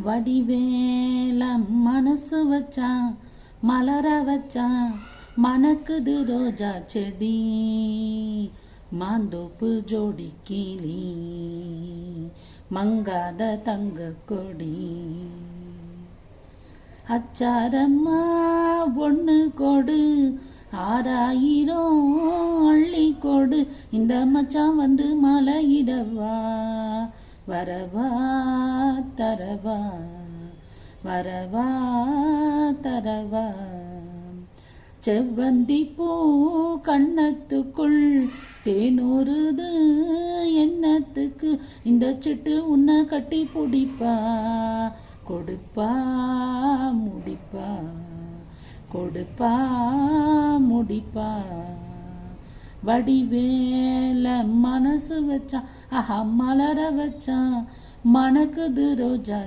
வடிவேல மனசு வச்சான், மலர வச்சான், மணக்குது ரோஜா செடி, மாந்தோப்பு ஜோடி கிளி, மங்காத தங்க கொடி. அச்சாரம்மா ஒன்று கொடு, 6000 அள்ளி கொடு, இந்த மச்சான் வந்து மலையிடவா, வரவா தரவா, வரவா தரவா. செவ்வந்தி பூ கண்ணத்துக்குள் தேனூறுது எண்ணத்துக்கு, இந்த சிட்டு உன்னை கட்டி பிடிப்பா, கொடுப்பா முடிப்பா, கொடுப்பா முடிப்பா. வடிவேல மனசு வச்சான், ஆஹா மலர வச்சான், மணக்குது ரோஜா